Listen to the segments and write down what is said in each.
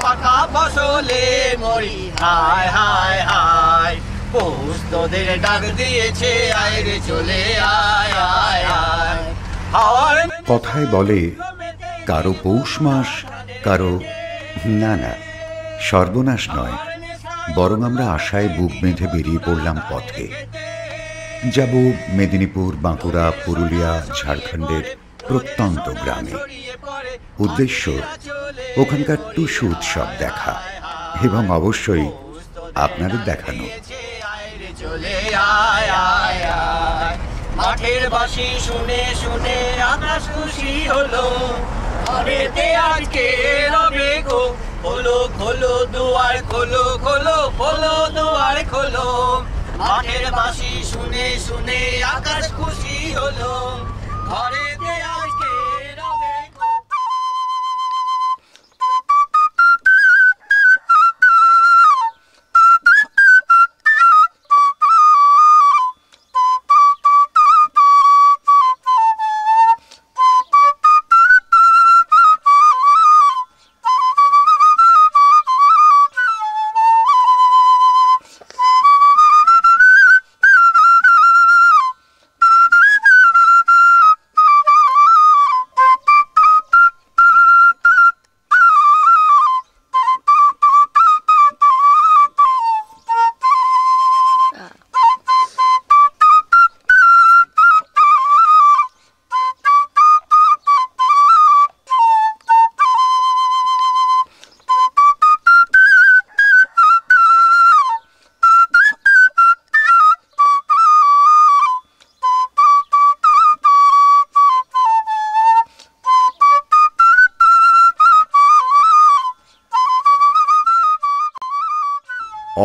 পাকা ফসলে মরি হায় হায় হায় পৌষ তোদের ডাক দিয়েছে আয় রে চলে আয় আয় আয় হাওয়ার কথায় বলে কারো পৌষ মাস কারো না না সর্বনাশ নয়, বরং আমরা আশায় বুক বেঁধে বেরিয়ে পড়লাম পথে। যাব মেদিনীপুর, বাঁকুড়া, পুরুলিয়া, ঝাড়খণ্ডের প্রত্যন্ত গ্রামে। উদ্দেশ্য ওখানকার টুসু উৎসব দেখা এবং অবশ্যই আপনাদের দেখানো। মাঠের বাঁশি শুনে শুনে আকাশ খুশি হলো, ঘরেতে আজকে রবে গো খোলো খোলো দুয়ার খোলো খোলো খোলো দুয়ার খোলো। মাঠের বাঁশি শুনে শুনে আকাশ খুশি হলো, ঘরেতে আজকে রবে গো।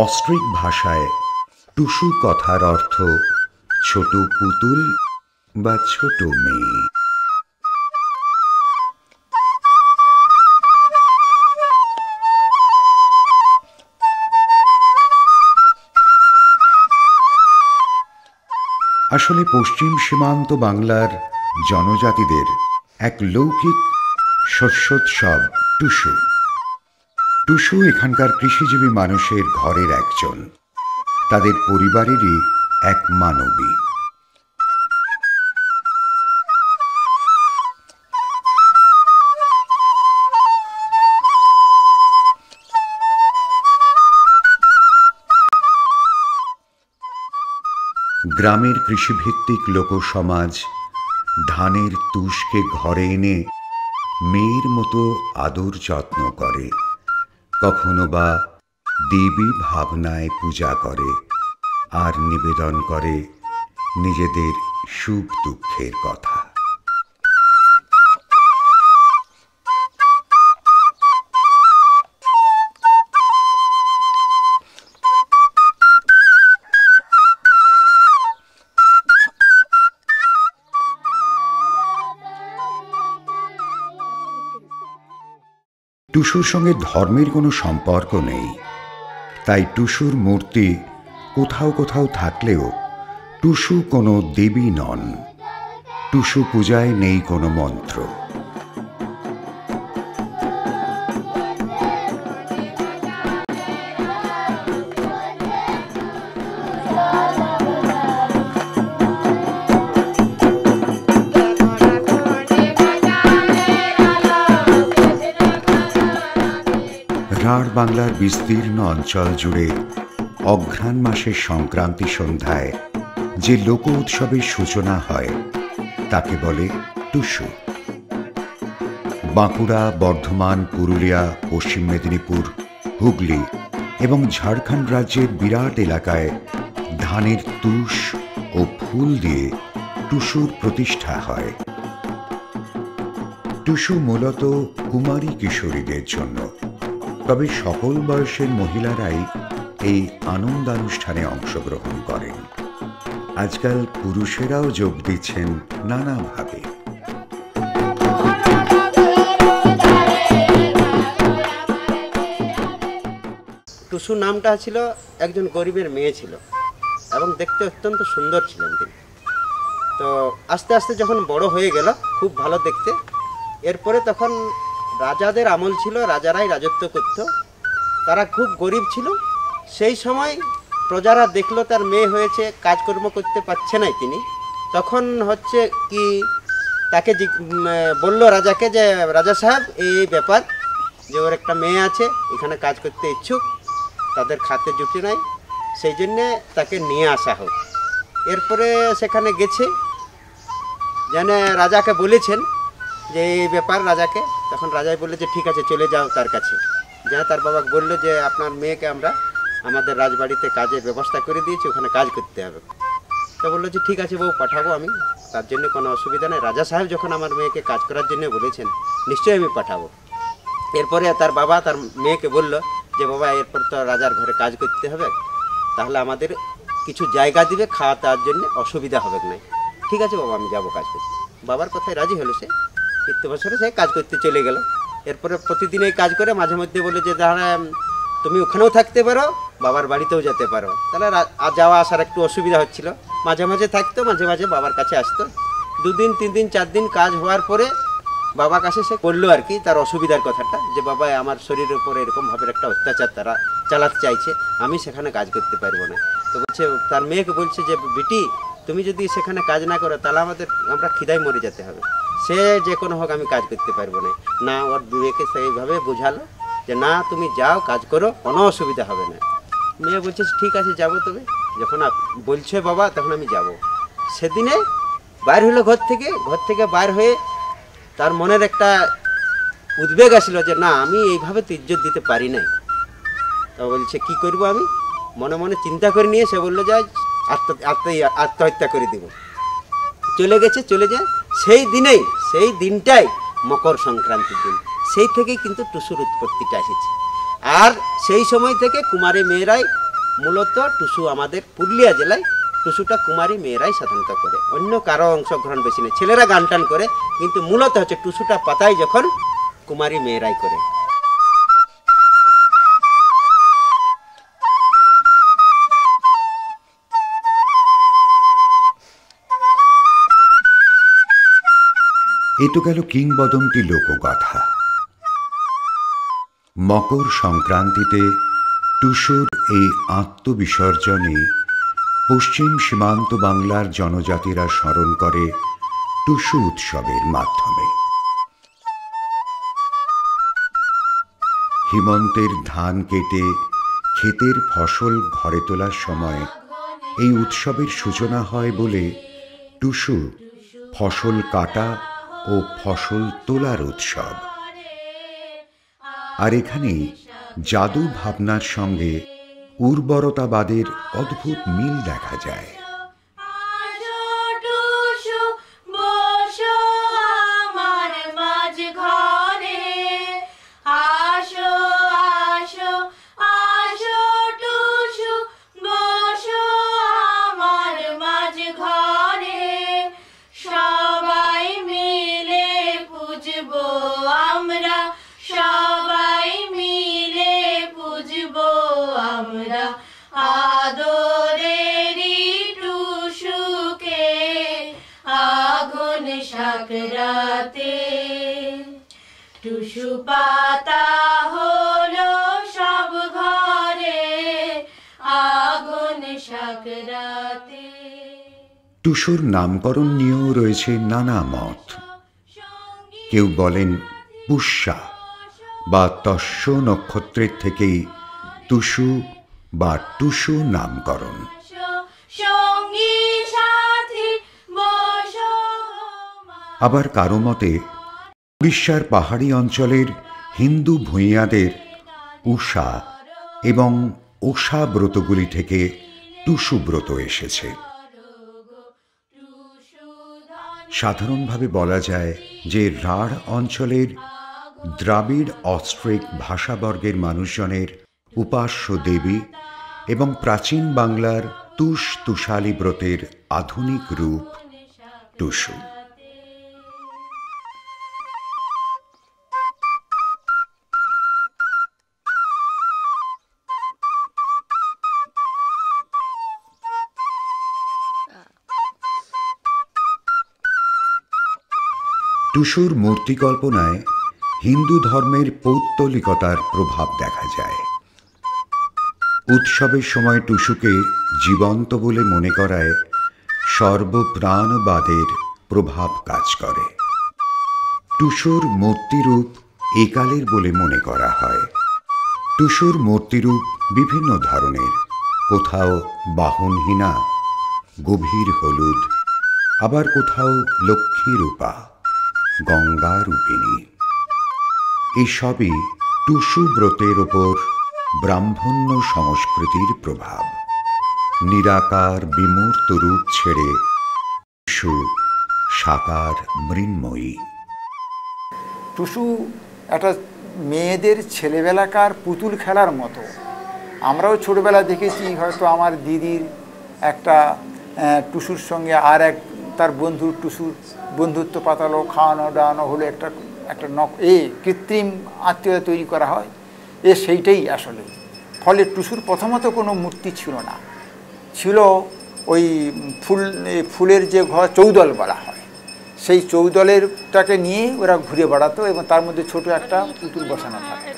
অস্ট্রিক ভাষায় টুসু কথার অর্থ ছোট পুতুল বা ছোট মেয়ে। আসলে পশ্চিম সীমান্ত বাংলার জনজাতিদের এক লৌকিক শস্যোৎসব টুসু। টুসু এখানকার কৃষিজীবী মানুষের ঘরের একজন, তাদের পরিবারেরই এক মানবী। গ্রামের কৃষিভিত্তিক লোকসমাজ ধানের তুষকে ঘরে এনে মেয়ের মতো আদর যত্ন করে, কখনো বা দেবী ভাবনায় পূজা করে আর নিবেদন করে নিজেদের সুখ দুঃখের কথা। টুসুর সঙ্গে ধর্মের কোনো সম্পর্ক নেই, তাই টুসুর মূর্তি কোথাও কোথাও থাকলেও টুসু কোনো দেবী নন। টুসু পূজায় নেই কোনো মন্ত্র। রাঢ় বাংলার বিস্তীর্ণ অঞ্চল জুড়ে অঘ্রাণ মাসের সংক্রান্তি সন্ধ্যায় যে লোক উৎসবের সূচনা হয় তাকে বলে টুসু। বাঁকুড়া, বর্ধমান, পুরুলিয়া, পশ্চিম মেদিনীপুর, হুগলি এবং ঝাড়খণ্ড রাজ্যের বিরাট এলাকায় ধানের তুষ ও ফুল দিয়ে টুসুর প্রতিষ্ঠা হয়। টুসু মূলত কুমারী কিশোরীদের জন্য, তবে সকল বয়সের মহিলারাই এই আনন্দানুষ্ঠানে অংশগ্রহণ করেন। আজকাল পুরুষেরাও যোগ দিচ্ছেন নানাভাবে। টুসু নামটা ছিল, একজন গরিবের মেয়ে ছিল এবং দেখতে অত্যন্ত সুন্দর ছিলেন তিনি। তো আস্তে আস্তে যখন বড় হয়ে গেল, খুব ভালো দেখতে, এরপরে তখন রাজাদের আমল ছিল, রাজারাই রাজত্ব করত, তারা খুব গরিব ছিল। সেই সময় প্রজারা দেখলো তার মেয়ে হয়েছে, কাজকর্ম করতে পারছে না তিনি, তখন হচ্ছে কি তাকে বলল রাজাকে যে রাজা সাহেব এই ব্যাপার যে ওর একটা মেয়ে আছে, এখানে কাজ করতে ইচ্ছুক, তাদের খাতে জুটে নাই, সেই জন্যে তাকে নিয়ে আসা হোক। এরপরে সেখানে গেছে, জানে রাজাকে বলেছেন যে এই ব্যাপার রাজাকে, তখন রাজাই বললো যে ঠিক আছে চলে যাও তার কাছে। যা তার বাবা বললো যে আপনার মেয়েকে আমরা আমাদের রাজবাড়িতে কাজের ব্যবস্থা করে দিয়েছি, ওখানে কাজ করতে হবে। তো বললো যে ঠিক আছে বউ, পাঠাবো আমি, তার জন্য কোনো অসুবিধা নেই। রাজা সাহেব যখন আমার মেয়েকে কাজ করার জন্য বলেছেন, নিশ্চয়ই আমি পাঠাবো। এরপরে তার বাবা তার মেয়েকে বলল যে বাবা এরপর তো রাজার ঘরে কাজ করতে হবে, তাহলে আমাদের কিছু জায়গা দিবে, খাওয়া দাওয়ার জন্য অসুবিধা হবে না। ঠিক আছে বাবা, আমি যাবো কাজ করতে। বাবার কথায় রাজি হলো, সে 3 বছরে সে কাজ করতে চলে গেল। এরপরে প্রতিদিন এই কাজ করে, মাঝে মধ্যে বলে যে দাঁড়া তুমি ওখানেও থাকতে পারো, বাবার বাড়িতেও যেতে পারো। তাহলে যাওয়া আসার একটু অসুবিধা হচ্ছিল, মাঝে মাঝে থাকতো, মাঝে মাঝে বাবার কাছে আসতো। 2 দিন 3 দিন 4 দিন কাজ হওয়ার পরে বাবার কাছে সে করলো আর কি তার অসুবিধার কথাটা, যে বাবা আমার শরীরের উপরে এরকমভাবে একটা অত্যাচার তারা চালাতে চাইছে, আমি সেখানে কাজ করতে পারবো না। তো বলছে, তার মেয়েকে বলছে যে বিটি তুমি যদি সেখানে কাজ না করো তাহলে আমরা খিদায় মরে যেতে হবে, সে যে কোনো হোক আমি কাজ করতে পারবো না। না, ওর মেয়েকে সেইভাবে বোঝালো যে না তুমি যাও কাজ করো, কোনো অসুবিধা হবে না। মেয়ে বলছে ঠিক আছে যাবো, তবে যখন বলছে বাবা তখন আমি যাব। সেদিনে বাইর হলো ঘর থেকে বাইর হয়ে তার মনের একটা উদ্বেগ আসলো যে না আমি এইভাবে তো ইজ্জত দিতে পারি নাই। তো বলছে কি করব আমি, মনে মনে চিন্তা করে নিয়ে সে বললো যে আত্মহত্যা করে দিব। চলে যায়। সেই দিনটাই মকর সংক্রান্তির দিন, সেই থেকেই কিন্তু টুসুর উৎপত্তিটা এসেছে। আর সেই সময় থেকে কুমারী মেয়েরাই মূলত টুসু, আমাদের পুরুলিয়া জেলায় টুসুটা কুমারী মেয়েরাই সাধারণত করে, অন্য কারো অংশগ্রহণ বেশি নেই। ছেলেরা গান টান করে, কিন্তু মূলত হচ্ছে টুসুটা পাতায় যখন কুমারী মেয়েরাই করে। এ তো গেল কিংবদন্তি লোকগাথা। মকর সংক্রান্তিতে টুসুর এই আত্মবিসর্জনে পশ্চিম সীমান্ত বাংলার জনজাতিরা স্মরণ করে টুসু উৎসবের মাধ্যমে। হিমন্তের ধান কেটে ক্ষেতের ফসল ঘরে তোলার সময় এই উৎসবের সূচনা হয় বলে টুসু ফসল কাটা ও ফসল তোলার উৎসব। আর এখানেই জাদু ভাবনার সঙ্গে উর্বরতাবাদের অদ্ভুত মিল দেখা যায়। টুসু পাতা হলো সব ঘরে, আগুন সাকরাতে। টুসুর নামকরণ নিয়েও রয়েছে নানা মত। কেউ বলেন পুষ্যা বা তস্য নক্ষত্রের থেকেই টুসু বা টুসু নামকরণ। আবার কারো মতে উড়িষ্যার পাহাড়ি অঞ্চলের হিন্দু ভূঁইয়াদের উষা এবং ওষা ব্রতগুলি থেকে টুসু ব্রত এসেছে। সাধারণভাবে বলা যায় যে রাঢ় অঞ্চলের দ্রাবিড় অস্ট্রিক ভাষাবর্গের মানুষজনের উপাস্য দেবী এবং প্রাচীন বাংলার তুষ তুষালী ব্রতের আধুনিক রূপ টুসু। টুসুর মূর্তিকল্পনায় হিন্দু ধর্মের পৌত্তলিকতার প্রভাব দেখা যায়। উৎসবের সময় টুসুকে জীবন্ত বলে মনে করায় সর্বপ্রাণবাদের প্রভাব কাজ করে। টুসুর মূর্তিরূপ একালের বলে মনে করা হয়। টুসুর মূর্তিরূপ বিভিন্ন ধরনের, কোথাও বাহনহীনা, গভীর হলুদ, আবার কোথাও লক্ষ্মীরূপা, গঙ্গারূপিণী। এসবই টুসু ব্রতের ওপর ব্রাহ্মণ্য সংস্কৃতির প্রভাব। নিরাকার বিমূর্ত রূপ ছেড়ে টুসু সাকার মৃন্ময়ী। টুসু একটা মেয়েদের ছেলেবেলাকার পুতুল খেলার মতো। আমরাও ছোটবেলা দেখেছি, হয়তো আমার দিদির একটা টুসুর সঙ্গে আর এক তার বন্ধুর টুসুর বন্ধুত্ব পাতালো, খাওয়ানো দাওয়ানো হলো, একটা কৃত্রিম আত্মীয়তা তৈরি করা হয়, সেইটাই আসলে। ফলে টুসুর প্রথমত কোনো মূর্তি ছিল না, ছিল ওই ফুলের যে ঘর চৌদল বলা হয়, সেই চৌদলেরটাকে নিয়ে ওরা ঘুরে বেড়াতো এবং তার মধ্যে ছোট একটা পুতুল বসানো থাকতো।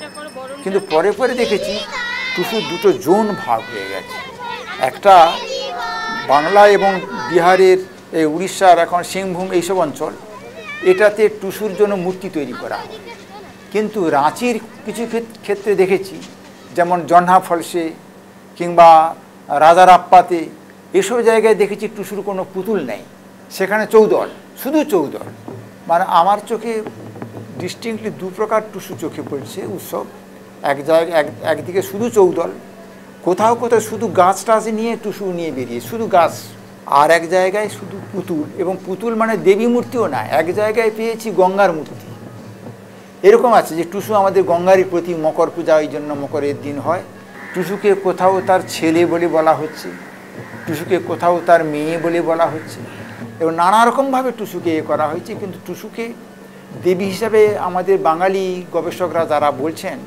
কিন্তু পরে পরে দেখেছি টুসুর দুটো জোন ভাগ হয়ে গেছে। একটা বাংলা এবং বিহারের, এই উড়িষ্যার এখন সিংভূম এইসব অঞ্চল, এটাতে টুসুর জন্য মূর্তি তৈরি করা হয়। কিন্তু রাঁচির কিছু ক্ষেত্রে দেখেছি, যেমন জহ্না ফলসে কিংবা রাজারাপ্পাতে, এসব জায়গায় দেখেছি টুসুর কোনো পুতুল নেই, সেখানে চৌদল, শুধু চৌদল। মানে আমার চোখে ডিস্টিংক্টলি দু প্রকার টুসু চোখে পড়ছে উৎসব। এক জায়গায় একদিকে শুধু চৌদল, কোথাও কোথাও শুধু গাছ টাছ নিয়ে টুসু নিয়ে বেরিয়ে শুধু গাছ, আর এক জায়গায় শুধু পুতুল, এবং পুতুল মানে দেবী মূর্তিও না, এক জায়গায় পেয়েছি গঙ্গার মূর্তি। এরকম আছে যে টুসু আমাদের গঙ্গারই প্রতি, মকর পূজা ওই জন্য মকরের দিন হয়। টুসুকে কোথাও তার ছেলে বলে বলা হচ্ছে, টুসুকে কোথাও তার মেয়ে বলে বলা হচ্ছে, এবং নানা রকমভাবে টুসুকে করা হয়েছে। কিন্তু টুসুকে দেবী হিসাবে আমাদের বাঙালি গবেষকরা যারা বলছেন,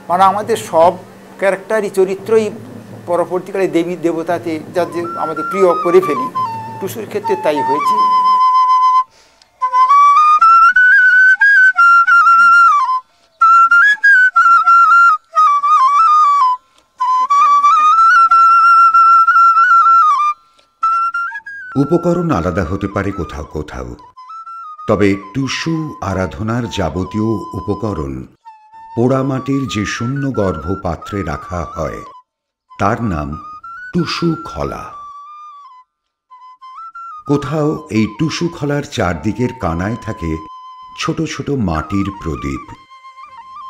মানে আমাদের সব ক্যারেক্টারই, চরিত্রই পরবর্তীকালে দেবী দেবতাতে যা যে আমাদের প্রিয় করে ফেলি, টুসুর ক্ষেত্রে তাই হয়েছে। উপকরণ আলাদা হতে পারে কোথাও কোথাও, তবে টুসু আরাধনার যাবতীয় উপকরণ পোড়ামাটির যে শূন্য গর্ভ পাত্রে রাখা হয় তার নাম টুসু খলা। কোথাও এই টুসু খলার চারদিকের কানায় থাকে ছোট ছোট মাটির প্রদীপ,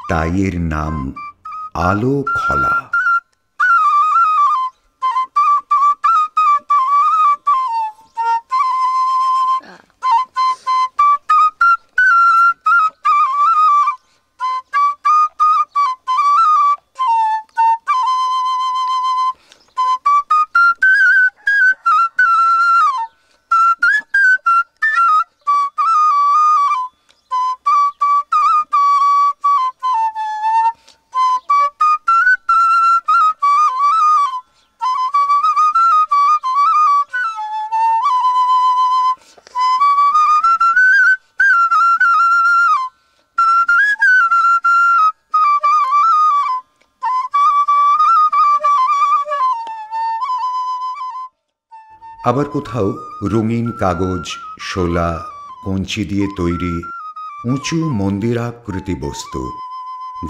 তাই এর নাম আলো খলা। আবার কোথাও রঙিন কাগজ, শোলা, কঞ্চি দিয়ে তৈরি উঁচু মন্দিরাকৃতি বস্তু,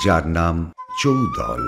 যার নাম চৌদল।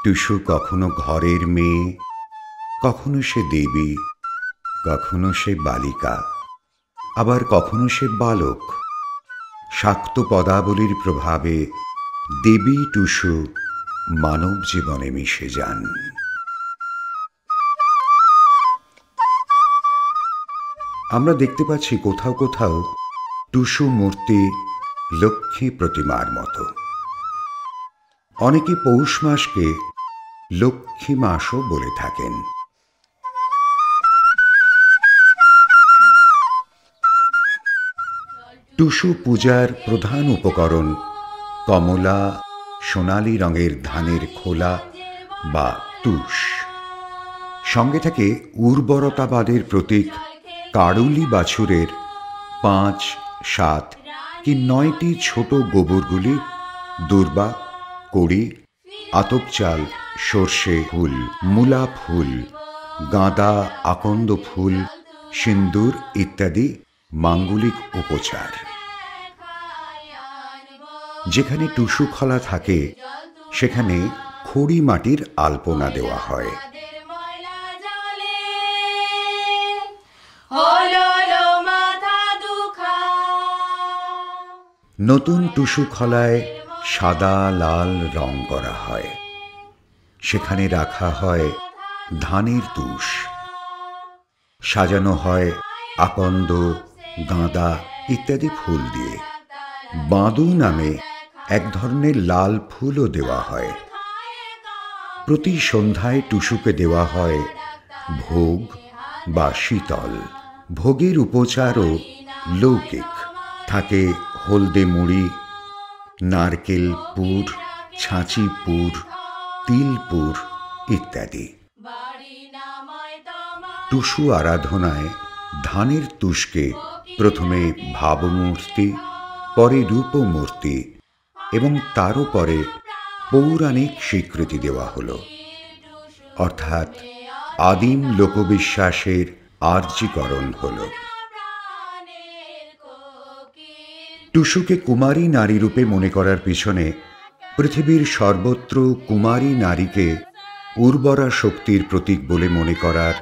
টুসু কখনো ঘরের মেয়ে, কখনো সে দেবী, কখনো সে বালিকা, আবার কখনো সে বালক। শাক্ত পদাবলীর প্রভাবে দেবী টুসু মানব জীবনে মিশে যান। আমরা দেখতে পাচ্ছি কোথাও কোথাও টুসু মূর্তি লক্ষ্মী প্রতিমার মতো। অনেকে পৌষ মাসকে লক্ষ্মী মাসও বলে থাকেন। টুসু পূজার প্রধান উপকরণ কমলা সোনালী রঙের ধানের খোলা বা তুষ। সঙ্গে থাকে উর্বরতাবাদের প্রতীক কাড়ুলি বাছুরের 5, 7 কি 9টি ছোট গোবরগুলি, দূর্বা, কড়ি, আতপ চাল, সর্ষে ফুল, মূলা ফুল, গাঁদা, আকন্দ ফুল, সিন্দুর ইত্যাদি মাঙ্গলিক উপচার। যেখানে টুসু খলা থাকে সেখানে খড়ি মাটির আলপনা দেওয়া হয়। নতুন টুসু খলায় সাদা লাল রং করা হয়। সেখানে রাখা হয় ধানের তুষ, সাজানো হয় আকন্দ, গাঁদা ইত্যাদি ফুল দিয়ে। বাঁদু নামে এক ধরনের লাল ফুলও দেওয়া হয়। প্রতি সন্ধ্যায় টুসুকে দেওয়া হয় ভোগ বা শীতল। ভোগের উপচারও লৌকিক। থাকে হলদে মুড়ি, নারকেল পুর, ছাঁচি পুর, তিল পুর ইত্যাদি। টুসু আরাধনায় ধানের তুষকে প্রথমে ভাবমূর্তি, পরে রূপমূর্তি এবং তারও পরে পৌরাণিক স্বীকৃতি দেওয়া হল। অর্থাৎ আদিম লোকবিশ্বাসের আর্যীকরণ হল। টুসুকে কুমারী নারী রূপে মনে করার পিছনে পৃথিবীর সর্বত্র কুমারী নারীকে উর্বরা শক্তির প্রতীক বলে মনে করার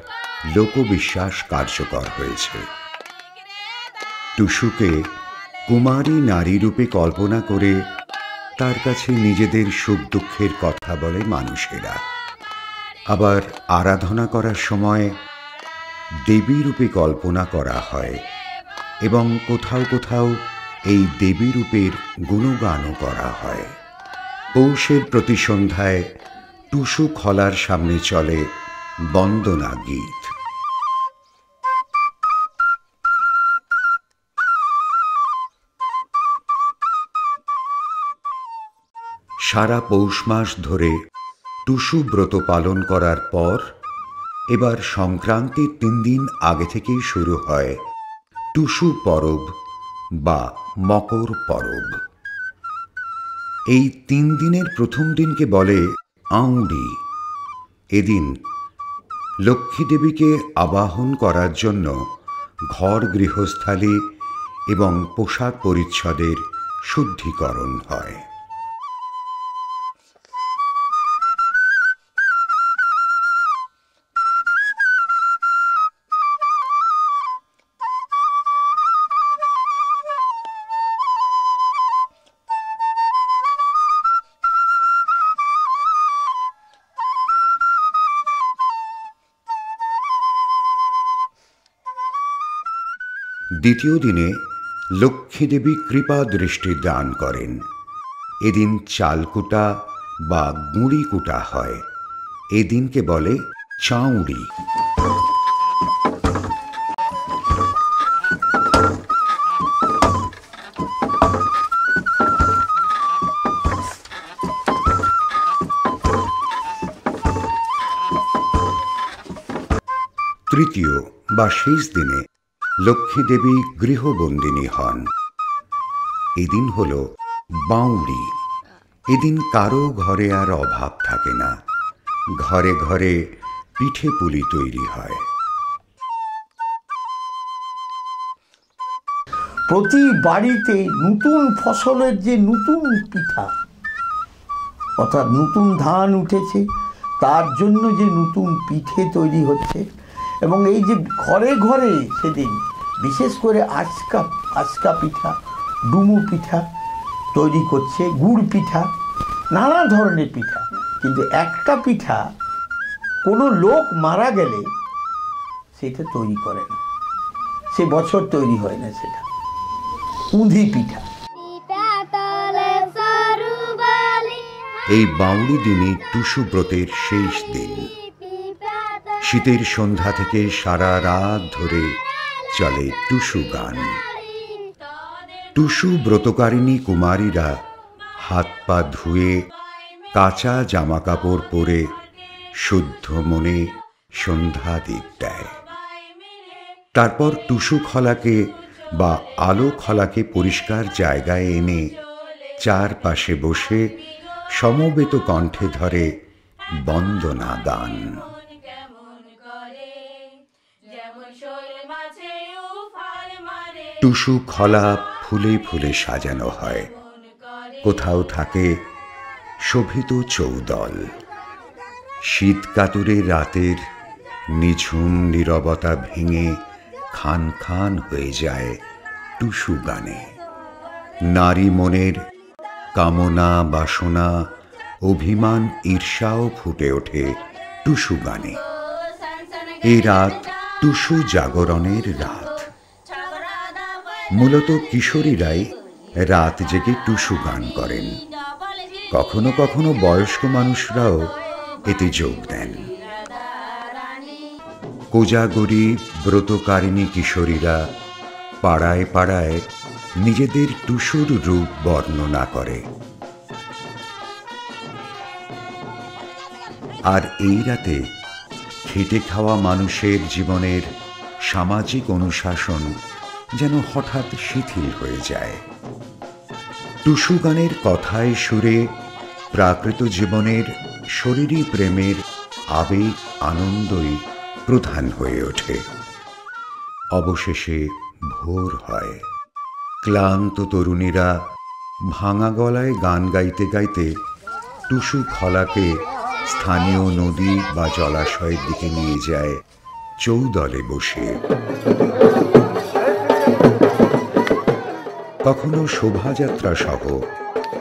লোকবিশ্বাস কার্যকর হয়েছে। টুসুকে কুমারী নারী রূপে কল্পনা করে তার কাছে নিজেদের সুখ দুঃখের কথা বলে মানুষেরা। আবার আরাধনা করার সময় দেবী রূপে কল্পনা করা হয় এবং কোথাও কোথাও এই দেবী রূপের গুণগানও করা হয়। পৌষের প্রতি সন্ধ্যায় টুসু খলার সামনে চলে বন্দনা গীত। সারা পৌষ মাস ধরে টুসু ব্রত পালন করার পর এবার সংক্রান্তির 3 দিন আগে থেকেই শুরু হয় টুসু পরব বা মকর পরব। এই 3 দিনের প্রথম দিনকে বলে আউড়ি। এদিন লক্ষ্মী দেবীকে আবাহন করার জন্য ঘর গৃহস্থালী এবং পোশাক পরিচ্ছদের শুদ্ধিকরণ হয়। দ্বিতীয় দিনে লক্ষ্মী দেবী কৃপা দৃষ্টি দান করেন। এদিন চালকুটা বা গুঁড়ি কুটা হয়। এদিনকে বলে চাউড়ি। তৃতীয় বা শেষ দিনে লক্ষ্মী দেবী গৃহবন্দিনী হন। এদিন হল বাউড়ি। এদিন কারো ঘরে আর অভাব থাকে না। ঘরে ঘরে পিঠে পুলি তৈরি হয়। প্রতি বাড়িতে নতুন ফসলের যে নতুন পিঠা, অর্থাৎ নতুন ধান উঠেছে, তার জন্য যে নতুন পিঠে তৈরি হচ্ছে। এবং এই যে ঘরে ঘরে সেদিন বিশেষ করে আচকা পিঠা, ডুমু পিঠা তৈরি করছে, গুড় পিঠা, নানা ধরনের পিঠা। কিন্তু একটা পিঠা কোনো লোক মারা গেলে সেটা তৈরি করে না, সে বছর তৈরি হয় না, সেটা উঁধি পিঠা। এই বাউড়ি দিনে টুসু ব্রতের শেষ দিন। শীতের সন্ধ্যা থেকে সারা রাত ধরে চলে টুসু গান। টুসু ব্রতকারিণী কুমারীরা হাত পা ধুয়ে কাঁচা জামা কাপড় পরে শুদ্ধ মনে সন্ধ্যা দ্বীপ দেয়। তারপর টুসু খলাকে বা আলো খলাকে পরিষ্কার জায়গায় এনে চারপাশে বসে সমবেত কণ্ঠে ধরে বন্দনা গান। টুসু খলা ফুলে ফুলে সাজানো হয়। কোথাও থাকে শোভিত চৌদল। শীতকাতুরে রাতের নিঝুম নীরবতা ভেঙে খান খান হয়ে যায় টুসু গানে। নারী মনের কামনা, বাসনা, অভিমান, ঈর্ষাও ফুটে ওঠে টুসু গানে। এই রাত টুসু জাগরণের রাত। মূলত কিশোরীরাই রাত জেগে টুসু গান করেন। কখনো কখনো বয়স্ক মানুষরাও এতে যোগ দেন। কোজাগরী ব্রতকারিণী কিশোরীরা পাড়ায় পাড়ায় নিজেদের টুসুর রূপ বর্ণনা করে। আর এই রাতে খেটে খাওয়া মানুষের জীবনের সামাজিক অনুশাসন যেন হঠাৎ শিথিল হয়ে যায়। টুসু গানের কথায় সুরে প্রাকৃত জীবনের শরীরী প্রেমের আবেগ, আনন্দই প্রধান হয়ে ওঠে। অবশেষে ভোর হয়। ক্লান্ত তরুণীরা ভাঙা গলায় গান গাইতে গাইতে টুসু খলাকে স্থানীয় নদী বা জলাশয়ের দিকে নিয়ে যায় চৌদলে বসে। কখনো শোভাযাত্রা সহ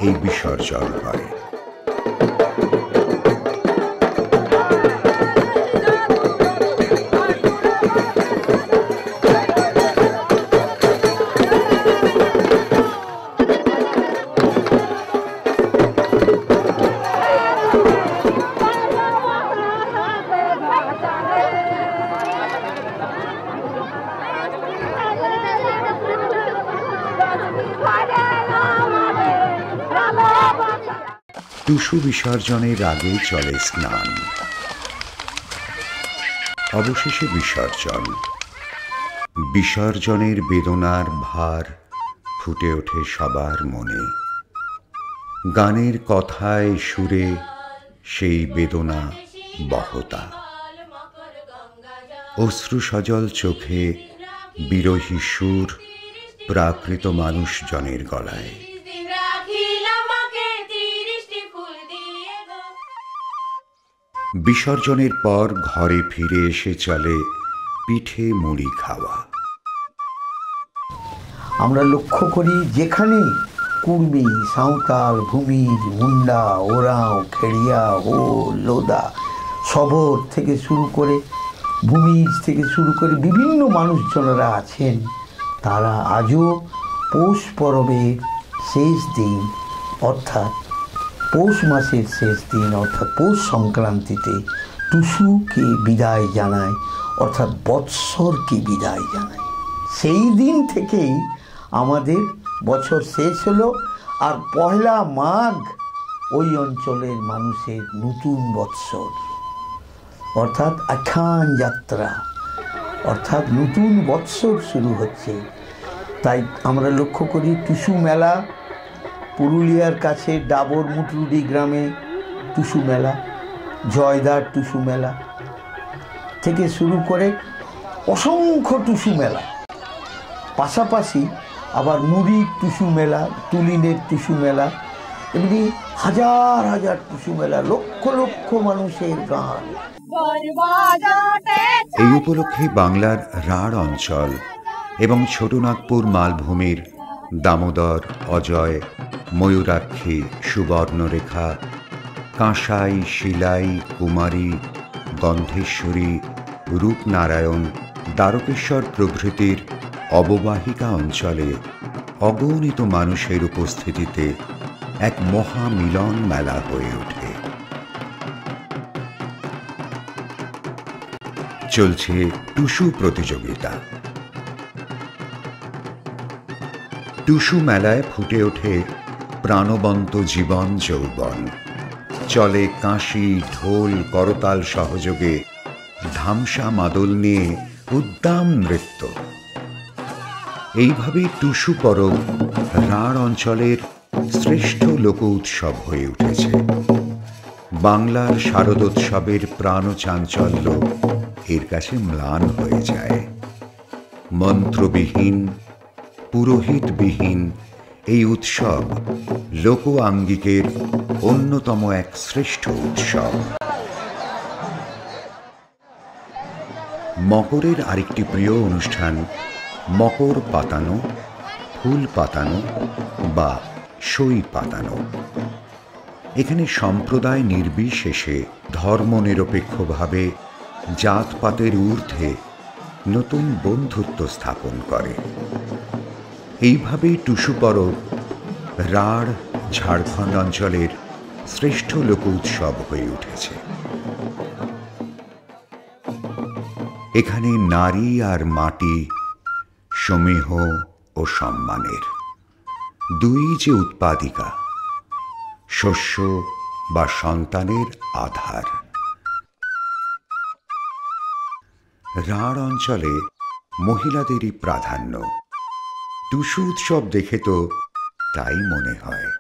এই বিসর্জন হয়। টুসু বিসর্জনের আগে চলে স্নান, অবশেষে বিসর্জন। বিসর্জনের বেদনার ভার ফুটে ওঠে সবার মনে। গানের কথায় সুরে সেই বেদনা বহতা। অশ্রু সজল চোখে বিরহী সুর প্রাকৃত মানুষজনের গলায়। বিসর্জনের পর ঘরে ফিরে এসে চলে পিঠে মুড়ি খাওয়া। আমরা লক্ষ্য করি যেখানে কুর্মী, সাঁওতাল, ভূমিজ, মুন্ডা, ওরাঁও, খেড়িয়া, হো, লোদা, শবর থেকে শুরু করে ভূমিজ থেকে শুরু করে বিভিন্ন মানুষজনেরা আছেন, তারা আজও পৌষ পরবের শেষ দিন অর্থাৎ পৌষ মাসের শেষ দিন অর্থাৎ পৌষ সংক্রান্তিতে টুসুকে বিদায় জানায়, অর্থাৎ বৎসরকে বিদায় জানায়। সেই দিন থেকেই আমাদের বছর শেষ হলো, আর পয়লা মাঘ ওই অঞ্চলের মানুষের নতুন বৎসর অর্থাৎ আখ্যান যাত্রা, অর্থাৎ নতুন বৎসর শুরু হচ্ছে। তাই আমরা লক্ষ্য করি টুসু মেলা, পুরুলিয়ার কাছে ডাবর মুটরুডি গ্রামে টুসু মেলা, জয়দার টুসু মেলা থেকে শুরু করে অসংখ্য টুসু মেলা, পাশাপাশি আবার মুড়ির টুসু মেলা, তুলিনের টুসু মেলা, এমনি হাজার হাজার টুসু মেলা, লক্ষ লক্ষ মানুষের গান। এই উপলক্ষে বাংলার রাঢ় অঞ্চল এবং ছোটনাগপুর মালভূমির দামোদর, অজয়, ময়ূরাক্ষী, সুবর্ণরেখা, কাঁসাই, শিলাই, কুমারী, গন্ধেশ্বরী, রূপনারায়ণ, দ্বারকেশ্বর প্রভৃতির অববাহিকা অঞ্চলে অগণিত মানুষের উপস্থিতিতে এক মহামিলন মেলা হয়ে ওঠে। চলছে টুসু প্রতিযোগিতা। টুসু মেলায় ফুটে ওঠে প্রাণবন্ত জীবন যৌবন। চলে কাঁসি, ঢোল, করতাল সহযোগে ধামসা মাদল নিয়ে উদ্দাম নৃত্য। এইভাবে টুসু পরব রাঢ় অঞ্চলের শ্রেষ্ঠ লোক উৎসব হয়ে উঠেছে। বাংলার শারদোৎসবের প্রাণ চাঞ্চল্য এর কাছে ম্লান হয়ে যায়। মন্ত্রবিহীন, পুরোহিতবিহীন এই উৎসব লোক আঙ্গিকের অন্যতম এক শ্রেষ্ঠ উৎসব। মকরের আরেকটি প্রিয় অনুষ্ঠান মকর পাতানো, ফুল পাতানো বা সই পাতানো। এখানে সম্প্রদায় নির্বিশেষে ধর্মনিরপেক্ষভাবে জাতপাতের ঊর্ধ্বে নতুন বন্ধুত্ব স্থাপন করে। এইভাবেই টুসু পরব রাঢ় ঝাড়খণ্ড অঞ্চলের শ্রেষ্ঠ লোক উৎসব হয়ে উঠেছে। এখানে নারী আর মাটি সমীহ ও সম্মানের দুই যে উৎপাদিকা, শস্য বা সন্তানের আধার। রাঢ় অঞ্চলে মহিলাদেরই প্রাধান্য। টুসু উৎসব দেখে তো তাই মনে হয়।